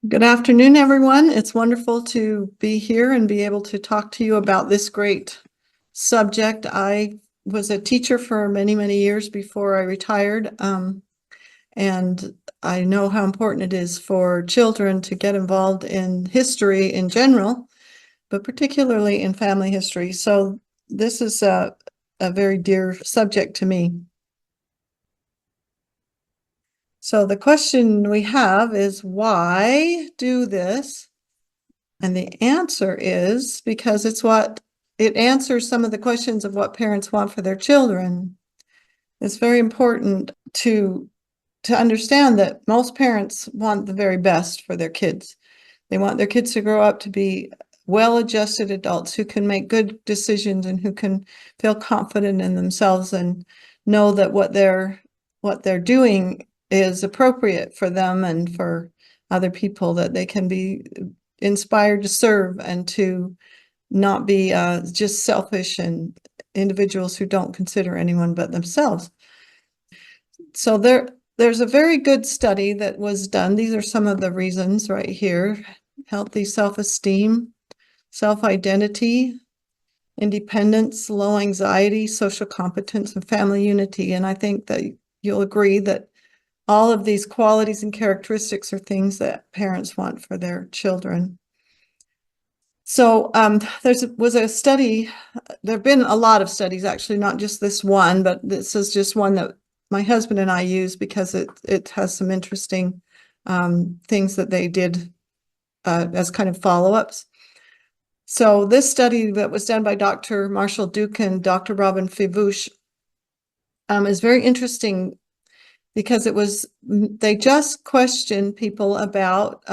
Good afternoon, everyone. It's wonderful to be here and be able to talk to you about this great subject. I was a teacher for many, many years before I retired, and I know how important it is for children to get involved in history in general, but particularly in family history. So this is a very dear subject to me. So the question we have is, why do this? And the answer is because it answers some of the questions of what parents want for their children. It's very important to understand that most parents want the very best for their kids. They want their kids to grow up to be well-adjusted adults who can make good decisions and who can feel confident in themselves and know that what they're doing is appropriate for them and for other people, that they can be inspired to serve and to not be just selfish and individuals who don't consider anyone but themselves. So there's a very good study that was done. These are some of the reasons right here: healthy self-esteem, self-identity, independence, low anxiety, social competence, and family unity. And I think that you'll agree that all of these qualities and characteristics are things that parents want for their children. So there was a study. There have been a lot of studies, actually, not just this one, but this is just one that my husband and I use because it has some interesting things that they did as kind of follow-ups. So this study that was done by Dr. Marshall Duke and Dr. Robin Fevouche is very interesting because they just questioned people about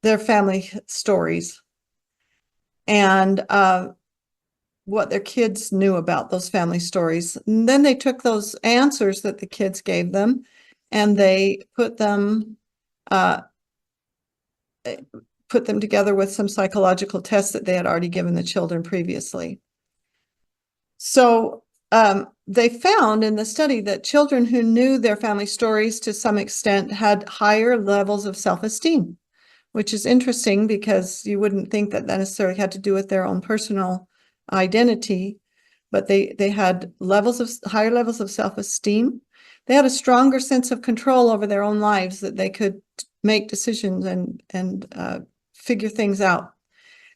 their family stories and what their kids knew about those family stories. And then they took those answers that the kids gave them and they put them together with some psychological tests that they had already given the children previously. So they found in the study that children who knew their family stories to some extent had higher levels of self-esteem, which is interesting because you wouldn't think that necessarily had to do with their own personal identity, but they had higher levels of self-esteem. They had a stronger sense of control over their own lives, that they could make decisions and figure things out.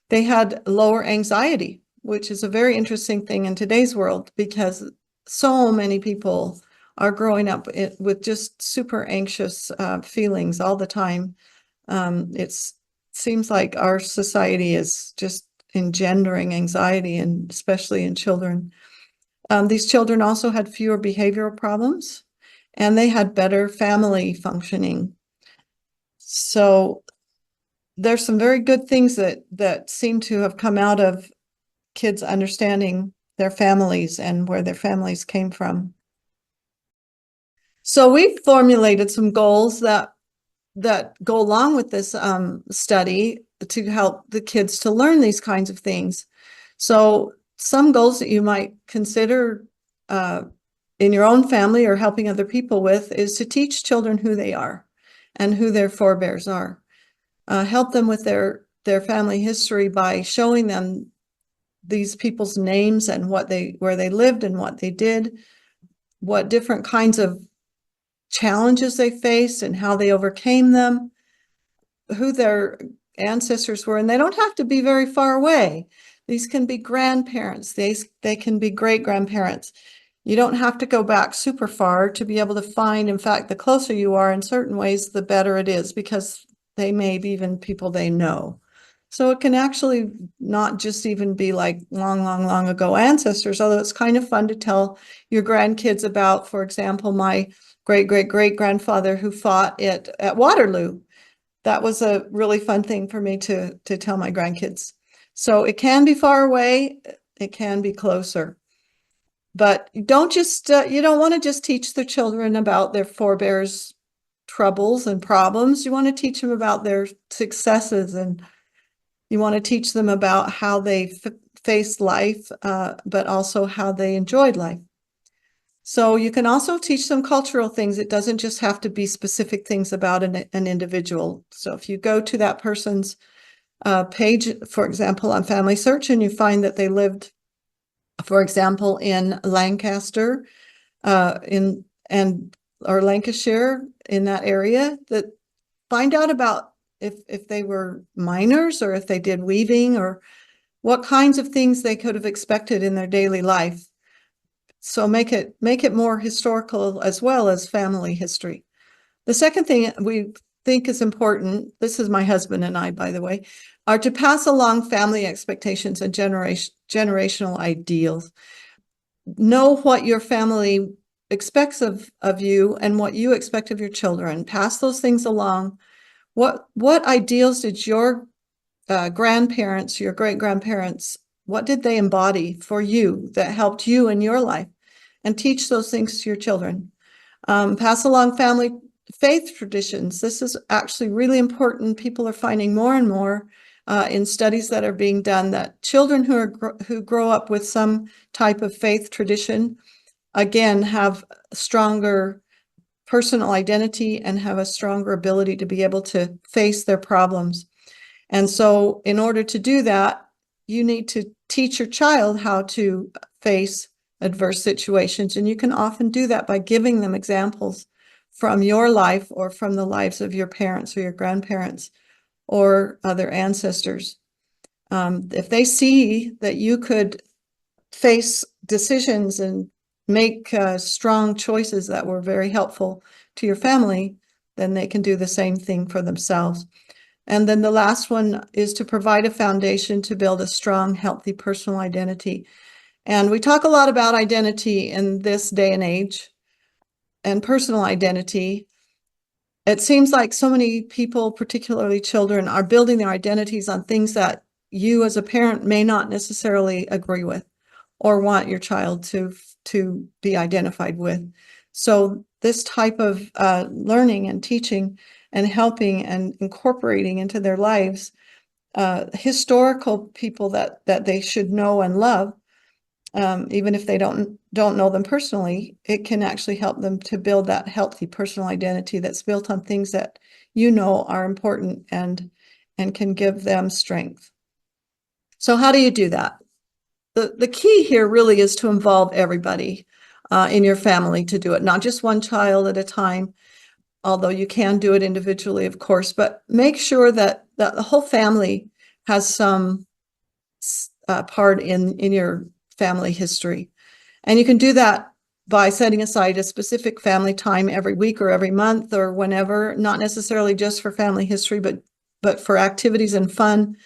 They had lower anxiety, which is a very interesting thing in today's world because so many people are growing up with just super anxious feelings all the time. It seems like our society is just engendering anxiety, and especially in children. These children also had fewer behavioral problems, and they had better family functioning. So there's some very good things that seem to have come out of kids understanding their families and where their families came from. So we've formulated some goals that go along with this study to help the kids to learn these kinds of things. So some goals that you might consider in your own family or helping other people with is to teach children who they are and who their forebears are. Help them with their family history by showing them these people's names and where they lived and what they did, what different kinds of challenges they faced and how they overcame them, who their ancestors were. And they don't have to be very far away. These can be grandparents. They can be great-grandparents. You don't have to go back super far to be able to find, in fact, the closer you are in certain ways, the better it is, because they may be even people they know. So it can actually not just even be like long ago ancestors, although it's kind of fun to tell your grandkids about, for example, my great-great-great-grandfather who fought at Waterloo. That was a really fun thing for me to tell my grandkids. So it can be far away, it can be closer. But you don't want to just teach the children about their forebears' troubles and problems. You want to teach them about their successes, and you want to teach them about how they faced life, but also how they enjoyed life. So you can also teach them cultural things. It doesn't just have to be specific things about an individual. So if you go to that person's page, for example, on FamilySearch, and you find that they lived, for example, in Lancaster, or Lancashire, in that area, that find out about if they were miners or if they did weaving or what kinds of things they could have expected in their daily life. So make it more historical as well as family history. The second thing we think is important, this is my husband and I, by the way, are to pass along family expectations and generational ideals. Know what your family expects of you and what you expect of your children. Pass those things along. What ideals did your grandparents, your great-grandparents, what did they embody for you that helped you in your life? And teach those things to your children. Pass along family faith traditions. This is actually really important. People are finding more and more in studies that are being done that children who grow up with some type of faith tradition, again, have stronger personal identity and have a stronger ability to be able to face their problems. And so in order to do that, you need to teach your child how to face adverse situations. And you can often do that by giving them examples from your life or from the lives of your parents or your grandparents or other ancestors. If they see that you could face decisions and make strong choices that were very helpful to your family, then they can do the same thing for themselves. And then the last one is to provide a foundation to build a strong, healthy personal identity. And we talk a lot about identity in this day and age and personal identity. It seems like so many people, particularly children, are building their identities on things that you as a parent may not necessarily agree with or want your child to be identified with. So this type of learning and teaching and helping and incorporating into their lives historical people that they should know and love, even if they don't know them personally, it can actually help them to build that healthy personal identity that's built on things that you know are important and can give them strength. So how do you do that? The key here really is to involve everybody in your family to do it, not just one child at a time, although you can do it individually, of course, but make sure that the whole family has some part in your family history. And you can do that by setting aside a specific family time every week or every month or whenever, not necessarily just for family history, but for activities and fun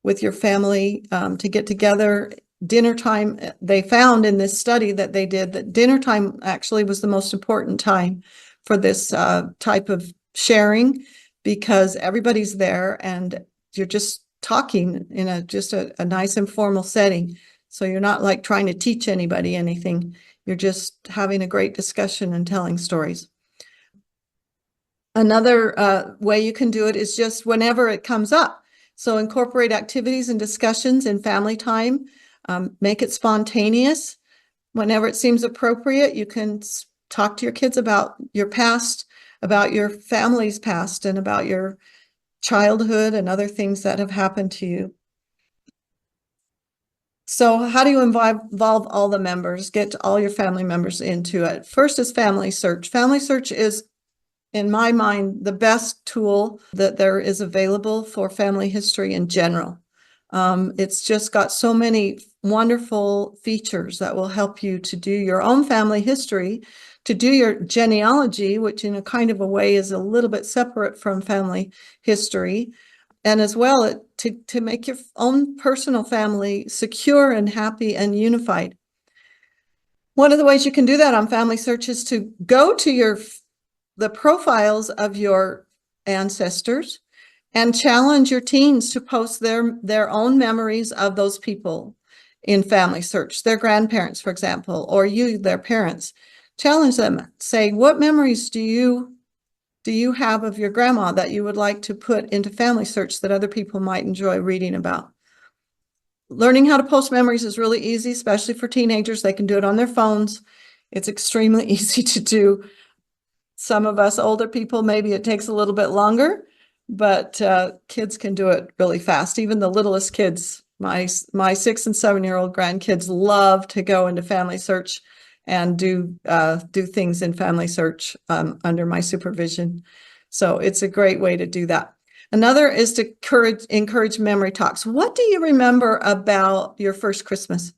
with your family, to get together. Dinner time, they found in this study that they did that dinner time actually was the most important time for this type of sharing, because everybody's there and you're just talking in a nice informal setting. So you're not like trying to teach anybody anything. You're just having a great discussion and telling stories. Another way you can do it is just whenever it comes up. So incorporate activities and discussions in family time. Make it spontaneous. Whenever it seems appropriate, you can talk to your kids about your past, about your family's past, and about your childhood and other things that have happened to you. So how do you involve all the members, get all your family members into it? First is FamilySearch. FamilySearch is, in my mind, the best tool that there is available for family history in general. It's just got so many wonderful features that will help you to do your own family history, to do your genealogy, which in a kind of a way is a little bit separate from family history, and as well to make your own personal family secure and happy and unified. One of the ways you can do that on FamilySearch is to go to the profiles of your ancestors and challenge your teens to post their own memories of those people in FamilySearch, their grandparents, for example, or their parents. Challenge them. Say, what memories do you have of your grandma that you would like to put into FamilySearch that other people might enjoy reading about? Learning how to post memories is really easy, especially for teenagers. They can do it on their phones. It's extremely easy to do. Some of us older people, maybe it takes a little bit longer, but kids can do it really fast. Even the littlest kids, my 6 and 7-year-old grandkids love to go into FamilySearch and do things in FamilySearch under my supervision. So it's a great way to do that. Another is to encourage memory talks. What do you remember about your first Christmas?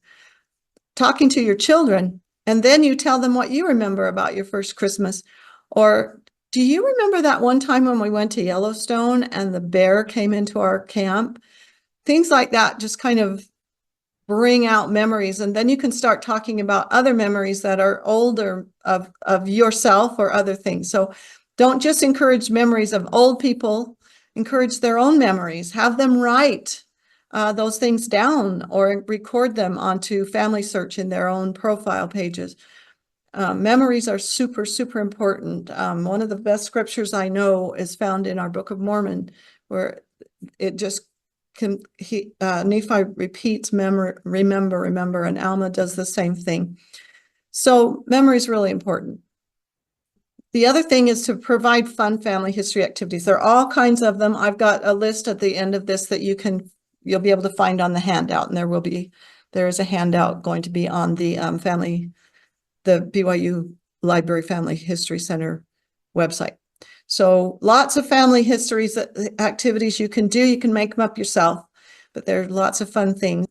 Talking to your children, and then you tell them what you remember about your first Christmas. Or do you remember that one time when we went to Yellowstone and the bear came into our camp? Things like that just kind of bring out memories, and then you can start talking about other memories that are older of yourself or other things. So don't just encourage memories of old people, encourage their own memories, have them write those things down or record them onto FamilySearch in their own profile pages. Memories are super, super important. One of the best scriptures I know is found in our Book of Mormon, where it just Nephi repeats remember, and Alma does the same thing. So memory is really important. The other thing is to provide fun family history activities. There are all kinds of them. I've got a list at the end of this that you'll be able to find on the handout, and there is a handout going to be on the BYU Library Family History Center website. So lots of family histories, activities you can do. You can make them up yourself, but there are lots of fun things.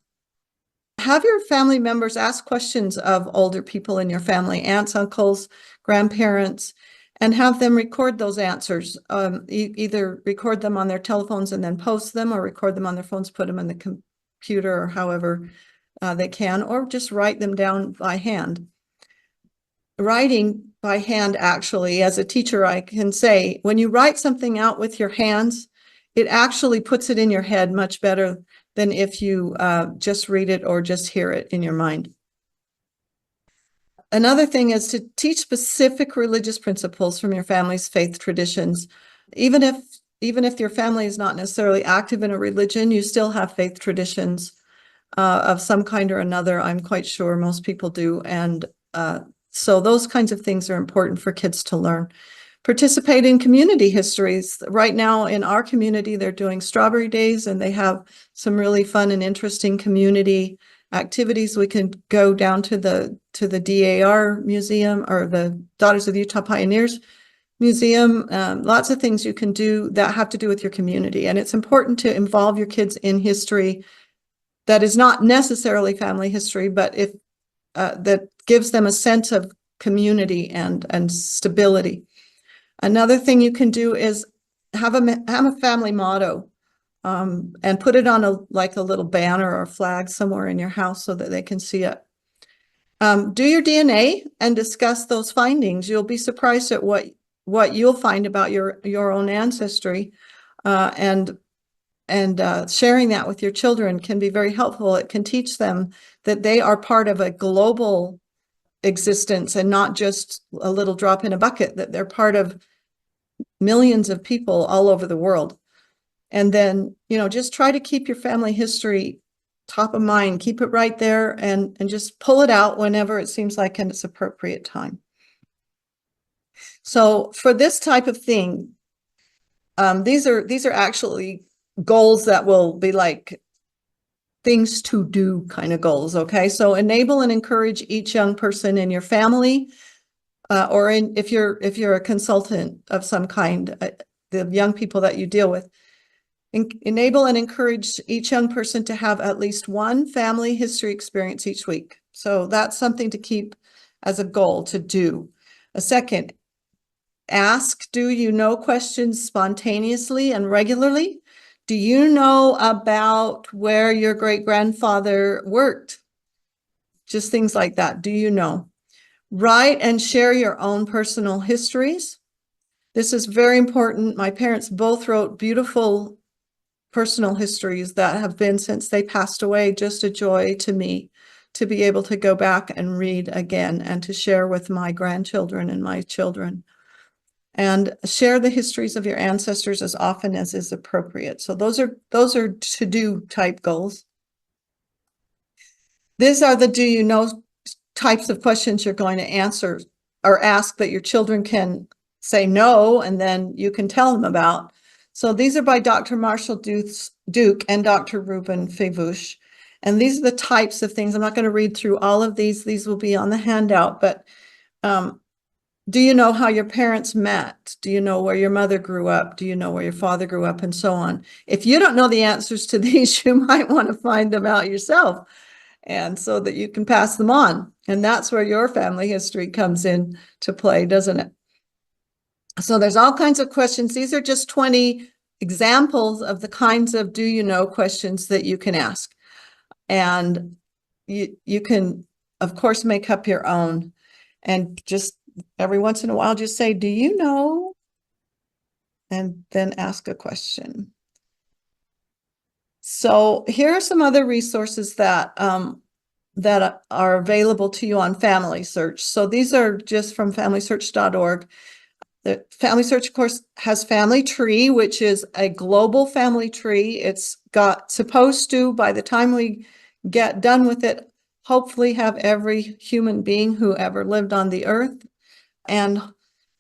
Have your family members ask questions of older people in your family, aunts, uncles, grandparents, and have them record those answers. Either record them on their telephones and then post them, or record them on their phones, put them in the computer, or however they can, or just write them down by hand. Writing by hand, actually, as a teacher, I can say, when you write something out with your hands, it actually puts it in your head much better than if you just read it or just hear it in your mind. Another thing is to teach specific religious principles from your family's faith traditions. Even if your family is not necessarily active in a religion, you still have faith traditions of some kind or another. I'm quite sure most people do. And so those kinds of things are important for kids to learn. Participate in community histories. Right now in our community, they're doing Strawberry Days, and they have some really fun and interesting community activities. We can go down to the DAR Museum, or the Daughters of the Utah Pioneers Museum. Lots of things you can do that have to do with your community. And it's important to involve your kids in history that is not necessarily family history, but if that gives them a sense of community and stability. Another thing you can do is have a family motto, and put it on a little banner or flag somewhere in your house so that they can see it. Do your DNA and discuss those findings. You'll be surprised at what you'll find about your own ancestry, and sharing that with your children can be very helpful. It can teach them that they are part of a global existence and not just a little drop in a bucket, that they're part of millions of people all over the world. And then, just try to keep your family history top of mind, keep it right there, and just pull it out whenever it seems like it's appropriate time. So for this type of thing, these are actually goals that will be like things to do kind of goals. Okay. So enable and encourage each young person in your family, if you're a consultant of some kind, the young people that you deal with, enable and encourage each young person to have at least one family history experience each week. So that's something to keep as a goal to do. A second, ask, do you know questions spontaneously and regularly? Do you know about where your great-grandfather worked? Just things like that. Do you know? Write and share your own personal histories. This is very important. My parents both wrote beautiful personal histories that have been, since they passed away, just a joy to me to be able to go back and read again and to share with my grandchildren and my children. And share the histories of your ancestors as often as is appropriate. So those are to-do type goals. These are the do you know types of questions you're going to answer or ask that your children can say no, and then you can tell them about. So these are by Dr. Marshall Duke and Dr. Ruben Fevush. And these are the types of things. I'm not going to read through all of these. These will be on the handout, but do you know how your parents met? Do you know where your mother grew up? Do you know where your father grew up, and so on? If you don't know the answers to these, you might want to find them out yourself, and so that you can pass them on. And that's where your family history comes in to play, doesn't it? So there's all kinds of questions. These are just 20 examples of the kinds of do you know questions that you can ask. And you can, of course, make up your own, and just every once in a while, just say, do you know? And then ask a question. So here are some other resources that that are available to you on FamilySearch. So these are just from FamilySearch.org. The FamilySearch, of course, has Family Tree, which is a global family tree. It's supposed to, by the time we get done with it, hopefully have every human being who ever lived on the earth, and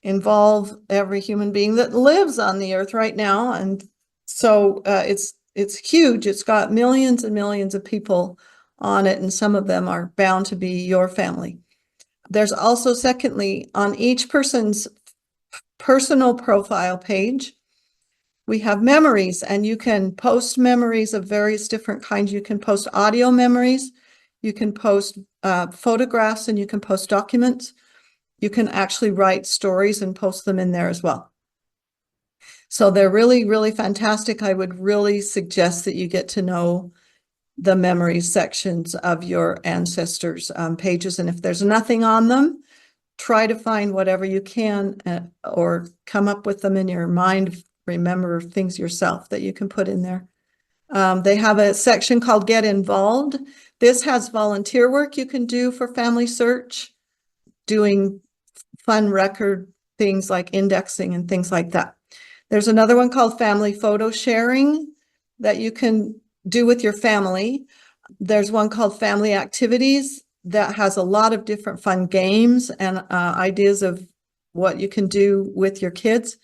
involve every human being that lives on the earth right now. And so it's huge. It's got millions and millions of people on it, and some of them are bound to be your family. There's also, secondly, on each person's personal profile page, we have memories, and you can post memories of various different kinds. You can post audio memories, you can post photographs, and you can post documents. You can actually write stories and post them in there as well. So they're really, really fantastic. I would really suggest that you get to know the memories sections of your ancestors' pages. And if there's nothing on them, try to find whatever you can, or come up with them in your mind. Remember things yourself that you can put in there. They have a section called Get Involved. This has volunteer work you can do for FamilySearch, doing fun record things like indexing and things like that. There's another one called Family Photo Sharing that you can do with your family. There's one called Family Activities that has a lot of different fun games and ideas of what you can do with your kids.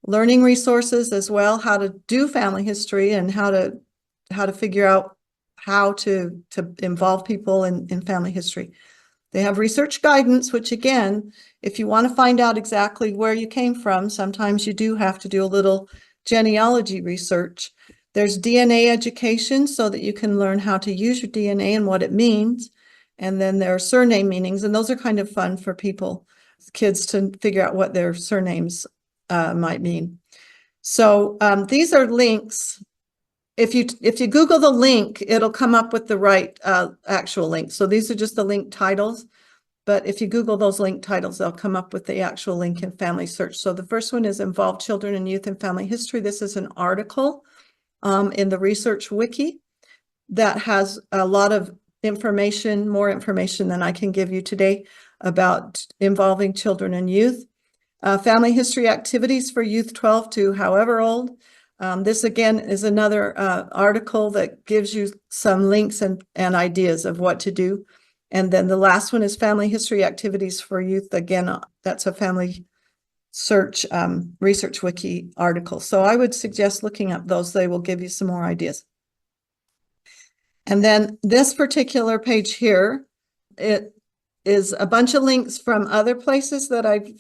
Learning resources as well, how to do family history and how to figure out how to involve people in family history. They have research guidance, which again, if you want to find out exactly where you came from, sometimes you do have to do a little genealogy research. There's DNA education so that you can learn how to use your DNA and what it means. And then there are surname meanings, and those are kind of fun for people, kids, to figure out what their surnames might mean. So these are links. If you Google the link, it'll come up with the right actual link. So these are just the link titles. But if you Google those link titles, they'll come up with the actual link in FamilySearch. So the first one is Involve Children and Youth in Family History. This is an article in the Research Wiki that has a lot of information, more information than I can give you today, about involving children and youth. Family history activities for youth 12 to however old. This again is another article that gives you some links and ideas of what to do. And then the last one is family history activities for youth. Again, that's a FamilySearch Research Wiki article. So I would suggest looking up those. They will give you some more ideas. And then this particular page here, it is a bunch of links from other places that I've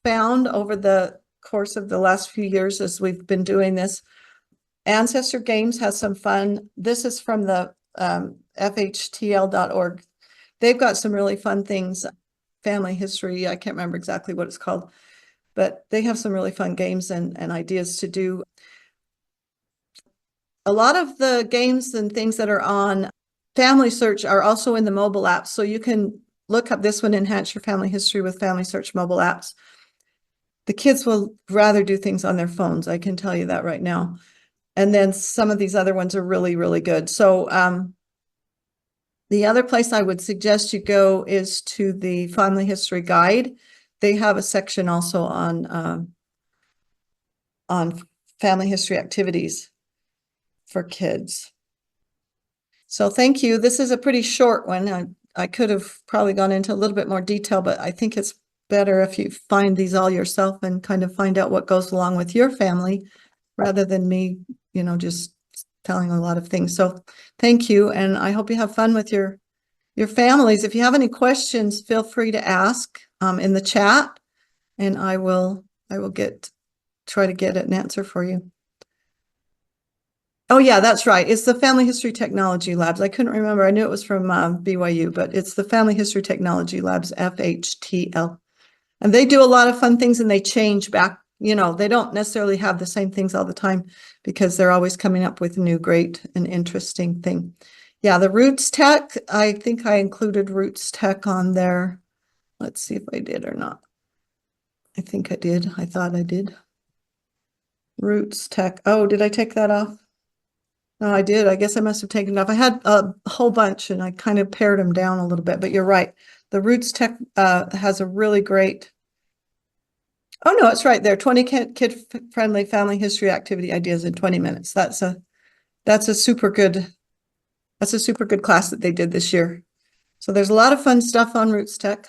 found over the course of the last few years as we've been doing this. Ancestor Games has some fun. This is from the fhtl.org. They've got some really fun things. Family history, I can't remember exactly what it's called, but they have some really fun games and ideas to do. A lot of the games and things that are on FamilySearch are also in the mobile apps. So you can look up this one, Enhance Your Family History with FamilySearch mobile apps. The kids will rather do things on their phones, I can tell you that right now. And then some of these other ones are really, really good. So the other place I would suggest you go is to the Family History Guide. They have a section also on family history activities for kids. So thank you. This is a pretty short one. I could have probably gone into a little bit more detail, but I think it's better if you find these all yourself and kind of find out what goes along with your family rather than me, just telling a lot of things. So thank you. And I hope you have fun with your families. If you have any questions, feel free to ask in the chat, and I will try to get an answer for you. Oh yeah, that's right. It's the Family History Technology Labs. I couldn't remember. I knew it was from BYU, but it's the Family History Technology Labs, FHTL. And they do a lot of fun things, and they change back. They don't necessarily have the same things all the time because they're always coming up with new, great and interesting thing. Yeah, the Roots Tech, I think I included Roots Tech on there. Let's see if I did or not. I think I did. I thought I did. Roots Tech. Oh, did I take that off? No, I did. I guess I must have taken it off. I had a whole bunch and I kind of pared them down a little bit, but you're right. The Roots Tech has a really great. Oh no, it's right there. 20 kid-friendly family history activity ideas in 20 minutes. That's a super good class that they did this year. So there's a lot of fun stuff on Roots Tech.